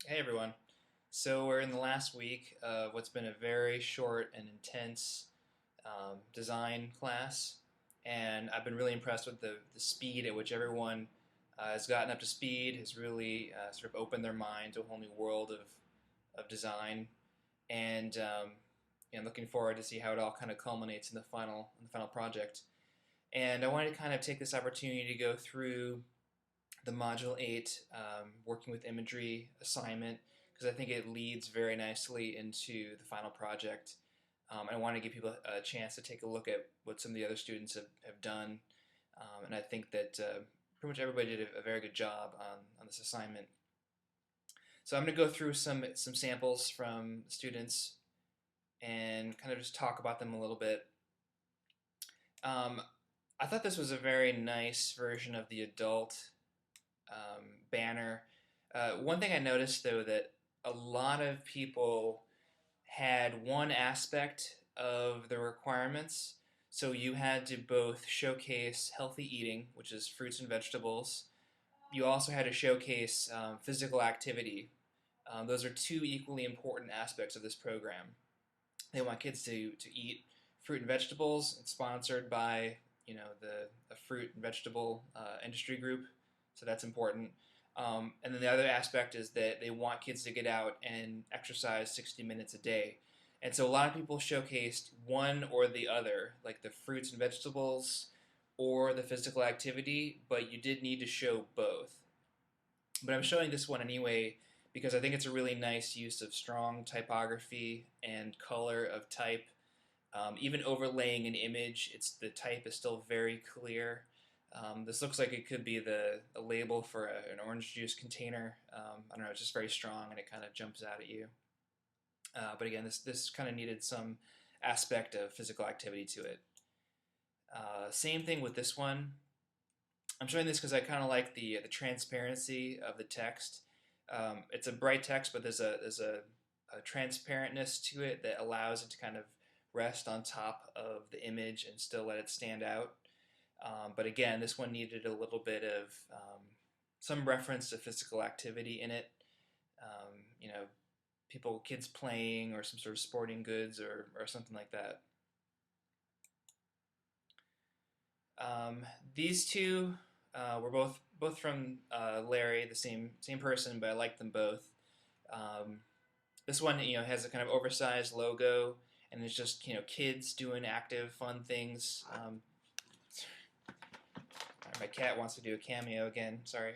Hey everyone. So we're in the last week of what's been a very short and intense design class, and I've been really impressed with the speed at which everyone has gotten up to speed, has really sort of opened their mind to a whole new world of design, and I'm looking forward to see how it all kind of culminates in the final project. And I wanted to kind of take this opportunity to go through the Module 8 working with imagery assignment because I think it leads very nicely into the final project. I want to give people a chance to take a look at what some of the other students have done. And I think that pretty much everybody did a very good job on this assignment. So I'm going to go through some samples from students and kind of just talk about them a little bit. Um, I thought this was a very nice version of the adult banner. One thing I noticed though that a lot of people had one aspect of the requirements. So you had to both showcase healthy eating, which is fruits and vegetables. You also had to showcase physical activity. Those are two equally important aspects of this program. They want kids to eat fruit and vegetables. It's sponsored by the fruit and vegetable industry group, so that's important. And then the other aspect is that they want kids to get out and exercise 60 minutes a day. And so a lot of people showcased one or the other, like the fruits and vegetables or the physical activity, but you did need to show both. But I'm showing this one anyway because I think it's a really nice use of strong typography and color of type. Even overlaying an image, the type is still very clear. This looks like it could be a label for an orange juice container. I don't know, it's just very strong and it kind of jumps out at you. But again, this kind of needed some aspect of physical activity to it. Same thing with this one. I'm showing this because I kind of like the transparency of the text. It's a bright text, but there's a transparentness to it that allows it to kind of rest on top of the image and still let it stand out. But again, this one needed a little bit of some reference to physical activity in it. Kids playing or some sort of sporting goods or something like that. These two were both from Larry, the same person, but I like them both. This one, has a kind of oversized logo, and it's just kids doing active, fun things. My cat wants to do a cameo again. Sorry.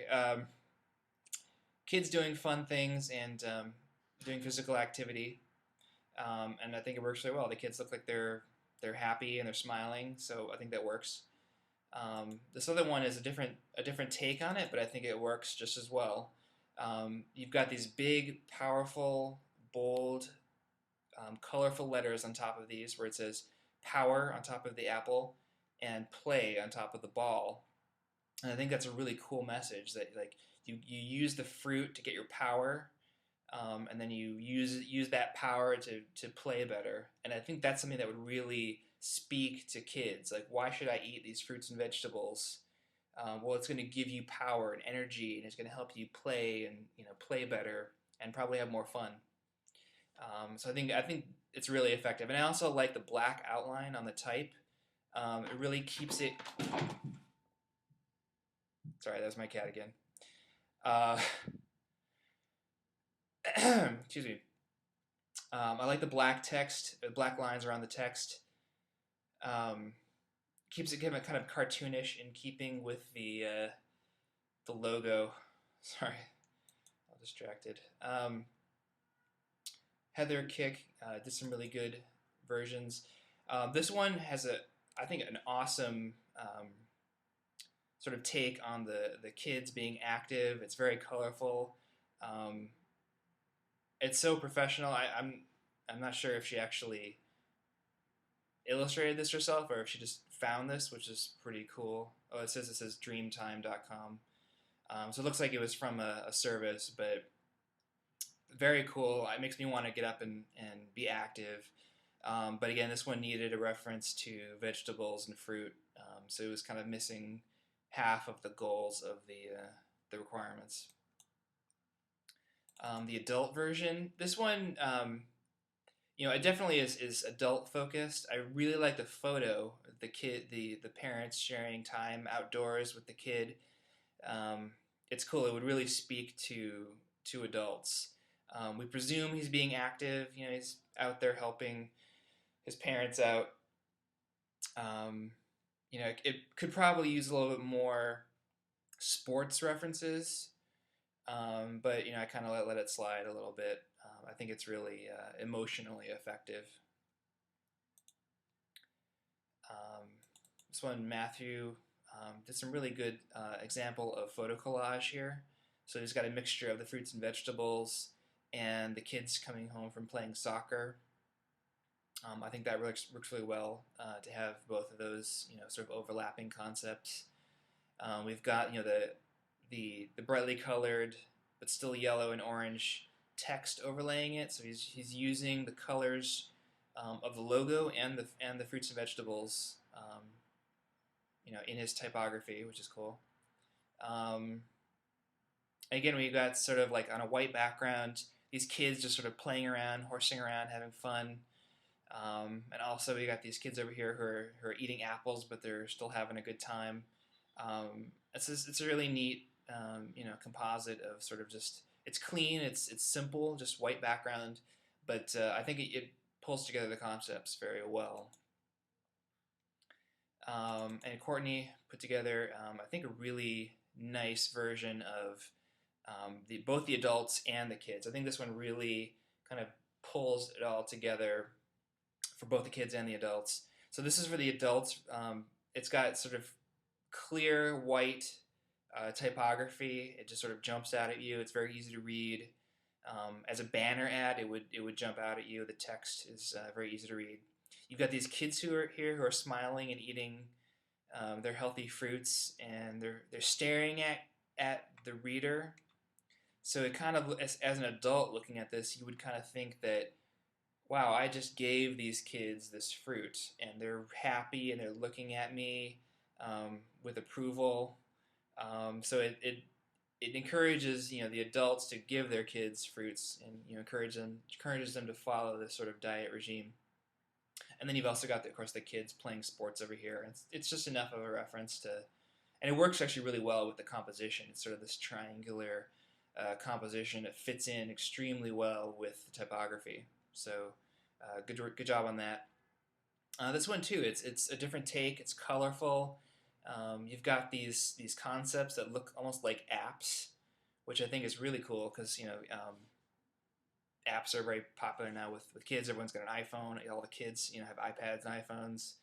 Kids doing fun things and doing physical activity, and I think it works really well. The kids look like they're happy and they're smiling, so I think that works. This other one is a different take on it, but I think it works just as well. You've got these big, powerful, bold, colorful letters on top of these where it says power on top of the apple and play on top of the ball. And I think that's a really cool message that like you use the fruit to get your power, and then you use that power to play better. And I think that's something that would really speak to kids. Like, why should I eat these fruits and vegetables? Well, it's going to give you power and energy, and it's going to help you play and play better and probably have more fun. So I think it's really effective, and I also like the black outline on the type. It really keeps it. Sorry, that was my cat again. Uh, excuse me. I like the black text, black lines around the text. Um, Keeps it kind of cartoonish in keeping with the logo. Sorry, I'm distracted. Heather Kick did some really good versions. This one has I think, an awesome sort of take on the kids being active. It's very colorful. Um, it's so professional. I'm not sure if she actually illustrated this herself or if she just found this, which is pretty cool. Oh, it says dreamtime.com. So it looks like it was from a service, but very cool. It makes me want to get up and be active. But again, this one needed a reference to vegetables and fruit, so it was kind of missing half of the goals of the requirements. the adult version. This one, it definitely is adult focused. I really like the photo, the kid, the parents sharing time outdoors with the kid. Um, it's cool. It would really speak to adults. We presume he's being active. He's out there helping his parents out. Um, it could probably use a little bit more sports references, but I kind of let it slide a little bit. I think it's really emotionally effective. Um, this one, Matthew did some really good example of photo collage here. So he's got a mixture of the fruits and vegetables and the kids coming home from playing soccer. I think that works really well to have both of those, sort of overlapping concepts. We've got, the brightly colored but still yellow and orange text overlaying it. So he's using the colors of the logo and the fruits and vegetables, in his typography, which is cool. Again, we've got sort of like on a white background, these kids just sort of playing around, horsing around, having fun. And also we got these kids over here who are eating apples, but they're still having a good time. It's a really neat, composite of sort of just, it's clean, it's simple, just white background, but I think it pulls together the concepts very well. And Courtney put together, I think, a really nice version of both the adults and the kids. I think this one really kind of pulls it all together for both the kids and the adults. So this is for the adults. It's got sort of clear white typography. It just sort of jumps out at you. It's very easy to read. As a banner ad, it would jump out at you. The text is very easy to read. You've got these kids who are here who are smiling and eating their healthy fruits, and they're staring at the reader. So it kind of, as an adult looking at this, you would kind of think that, wow, I just gave these kids this fruit, and they're happy, and they're looking at me with approval. So it encourages the adults to give their kids fruits, and encourages them to follow this sort of diet regime. And then you've also got, of course, the kids playing sports over here. It's just enough of a reference to, and it works actually really well with the composition. It's sort of this triangular composition. It fits in extremely well with the typography. So good job on that. This one too, it's a different take. It's colorful. You've got these concepts that look almost like apps, which I think is really cool because apps are very popular now with kids. Everyone's got an iPhone. All the kids have iPads and iPhones.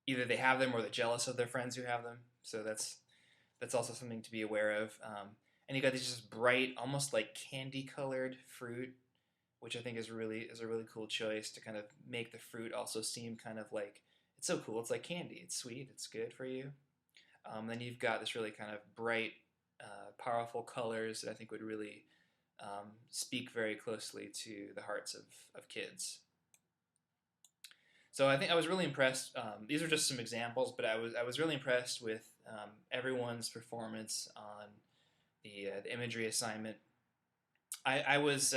Either they have them or they're jealous of their friends who have them. So that's also something to be aware of. And you got these just bright, almost like candy colored fruit, which I think is a really cool choice to kind of make the fruit also seem kind of like, it's so cool. It's like candy. It's sweet. It's good for you. Then you've got this really kind of bright, powerful colors that I think would really speak very closely to the hearts of kids. So I think I was really impressed. These are just some examples, but I was really impressed with everyone's performance on the imagery assignment. I was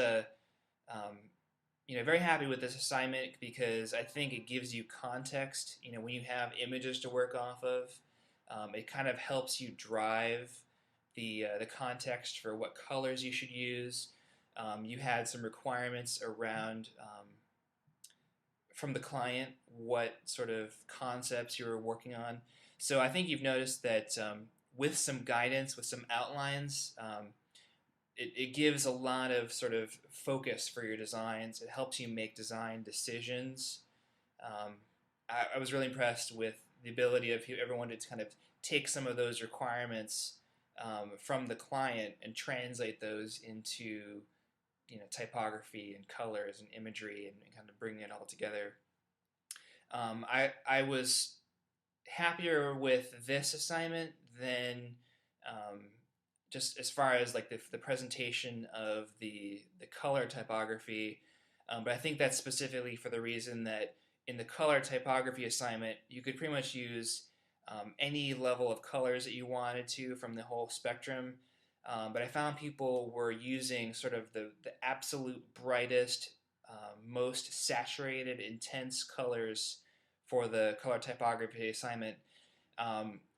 very happy with this assignment because I think it gives you context. When you have images to work off of, it kind of helps you drive the context for what colors you should use. You had some requirements around from the client what sort of concepts you were working on. So I think you've noticed that with some guidance, with some outlines, it gives a lot of sort of focus for your designs. It helps you make design decisions. I was really impressed with the ability of everyone to kind of take some of those requirements from the client and translate those into typography and colors and imagery and kind of bring it all together. I was happier with this assignment than just as far as like the presentation of the color typography, but I think that's specifically for the reason that in the color typography assignment you could pretty much use any level of colors that you wanted to from the whole spectrum. but I found people were using sort of the absolute brightest, most saturated, intense colors for the color typography assignment.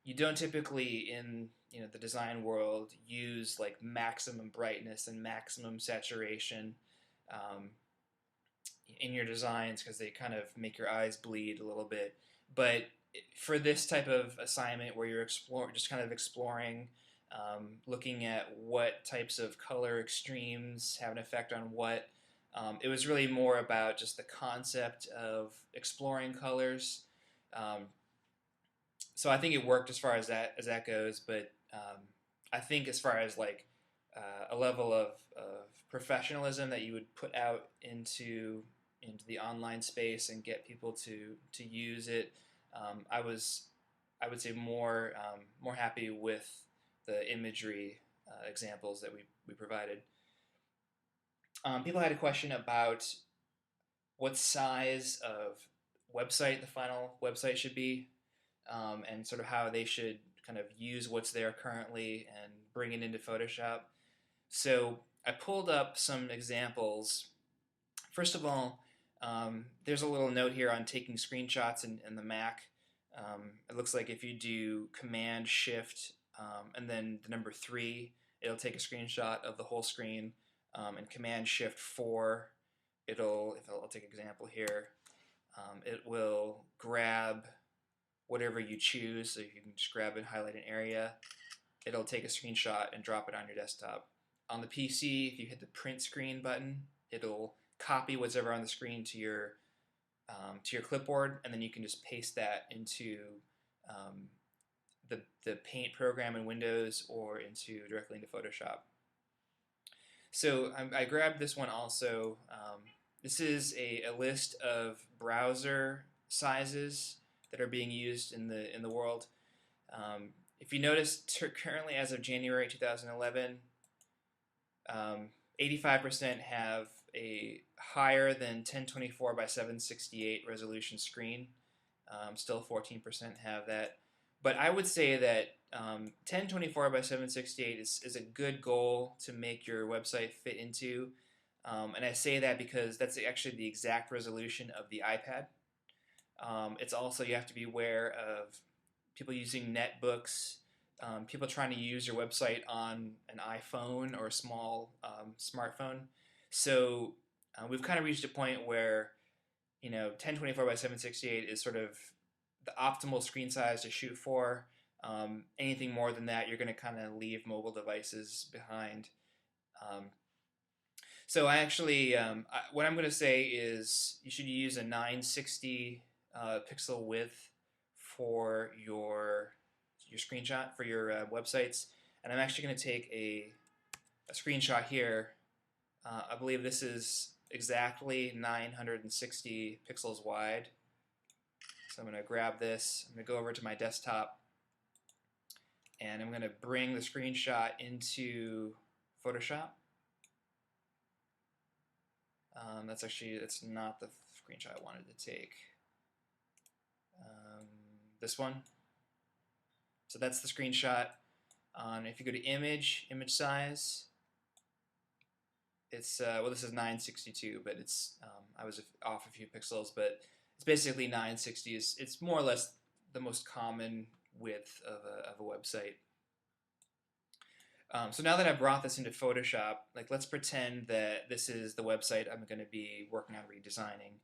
You don't typically in the design world use like maximum brightness and maximum saturation um, in your designs because they kind of make your eyes bleed a little bit. But for this type of assignment where you're just kind of exploring, looking at what types of color extremes have an effect on what, it was really more about just the concept of exploring colors. Um, so I think it worked as far as that goes, but I think as far as like a level of professionalism that you would put out into the online space and get people to use it, I would say more happy with the imagery examples that we provided. People had a question about what size of website the final website should be, and sort of how they should kind of use what's there currently and bring it into Photoshop. So I pulled up some examples. First of all, there's a little note here on taking screenshots in the Mac. It looks like if you do Command Shift and then the number 3, it'll take a screenshot of the whole screen. And Command Shift 4, I'll take an example here, it will grab whatever you choose. So you can just grab and highlight an area. It'll take a screenshot and drop it on your desktop. On the PC, if you hit the print screen button, it'll copy what's ever on the screen to your clipboard, and then you can just paste that into the Paint program in Windows or directly into Photoshop. So I grabbed this one also. This is a list of browser sizes that are being used in the world. If you notice, currently as of January 2011, 85% have a higher than 1024 by 768 resolution screen. Still 14% have that. But I would say that 1024 by 768 is a good goal to make your website fit into. And I say that because that's actually the exact resolution of the iPad. It's also, you have to be aware of people using netbooks, people trying to use your website on an iPhone or a small smartphone. So we've kind of reached a point where 1024 by 768 is sort of the optimal screen size to shoot for. Anything more than that, you're going to kind of leave mobile devices behind. So I actually, what I'm going to say is you should use a 960 pixel width for your screenshot for your websites. And I'm actually going to take a screenshot here. I believe this is exactly 960 pixels wide. So I'm going to grab this, I'm going to go over to my desktop, and I'm going to bring the screenshot into Photoshop. That's not the screenshot I wanted to take. This one. So that's the screenshot. If you go to image size, it's well, this is 962, but it's I was off a few pixels, but it's basically 960. It's more or less the most common width of a website. So now that I've brought this into Photoshop, like let's pretend that this is the website I'm going to be working on redesigning.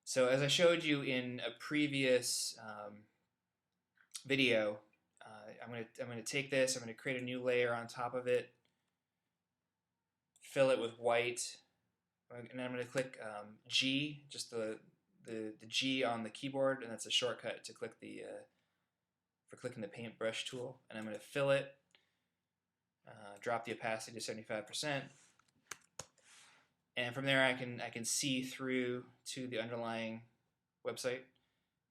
So as I showed you in a previous video, I'm going to take this, I'm going to create a new layer on top of it, fill it with white, and I'm going to click G, just the G on the keyboard, and that's a shortcut to click for clicking the paintbrush tool. And I'm going to fill it, drop the opacity to 75%, and from there I can see through to the underlying website.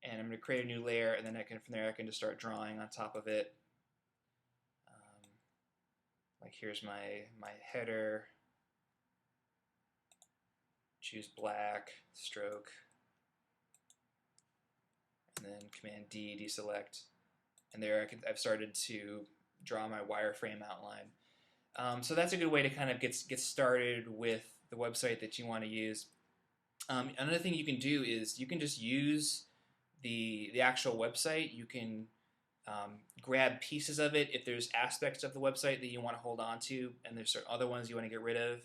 And I'm going to create a new layer, and then from there I can just start drawing on top of it. Like here's my header. Choose black, stroke, and then Command D, deselect, and there I've started to draw my wireframe outline. So that's a good way to kind of get started with the website that you want to use. Another thing you can do is you can just use the actual website. You can grab pieces of it if there's aspects of the website that you want to hold on to, and there's certain other ones you want to get rid of.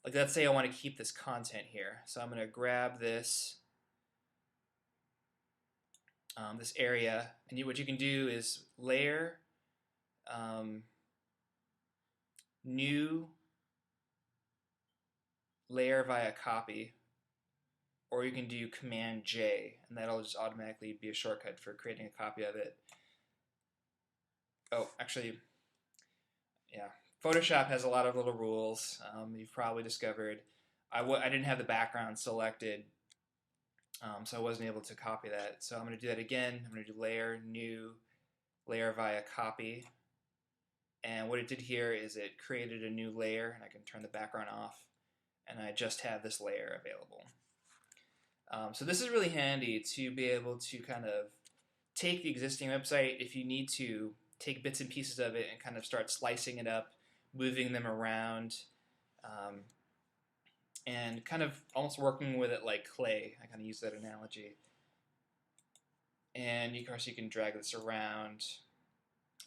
Like, let's say I want to keep this content here, so I'm going to grab this this area, and what you can do is layer, new, layer via copy, or you can do Command J, and that'll just automatically be a shortcut for creating a copy of it. Oh, actually, yeah, Photoshop has a lot of little rules. You've probably discovered. I didn't have the background selected, so I wasn't able to copy that. So I'm going to do that again. I'm going to do layer, new, layer via copy. And what it did here is it created a new layer, and I can turn the background off, and I just have this layer available. So this is really handy to be able to kind of take the existing website, if you need to take bits and pieces of it and kind of start slicing it up, moving them around, and kind of almost working with it like clay. I kind of use that analogy. And of course you can drag this around,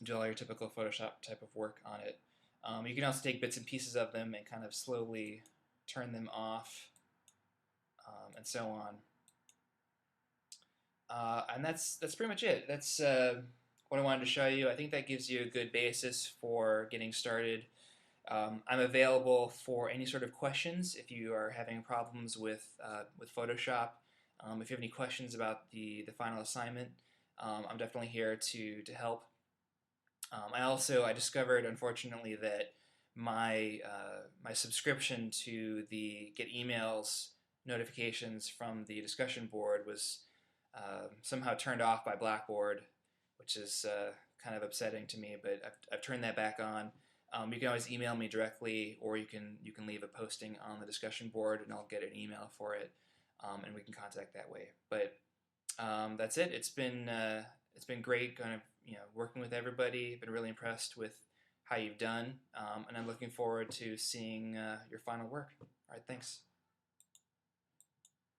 do all your typical Photoshop type of work on it. You can also take bits and pieces of them and kind of slowly turn them off, and so on. And that's pretty much it. That's what I wanted to show you. I think that gives you a good basis for getting started. I'm available for any sort of questions if you are having problems with Photoshop. If you have any questions about the final assignment, I'm definitely here to help. I discovered, unfortunately, that my subscription to the get emails notifications from the discussion board was somehow turned off by Blackboard, which is kind of upsetting to me. But I've turned that back on. You can always email me directly, or you can leave a posting on the discussion board, and I'll get an email for it, and we can contact that way. But that's it. It's been great, kind of working with everybody. I've been really impressed with how you've done, and I'm looking forward to seeing your final work. All right, thanks.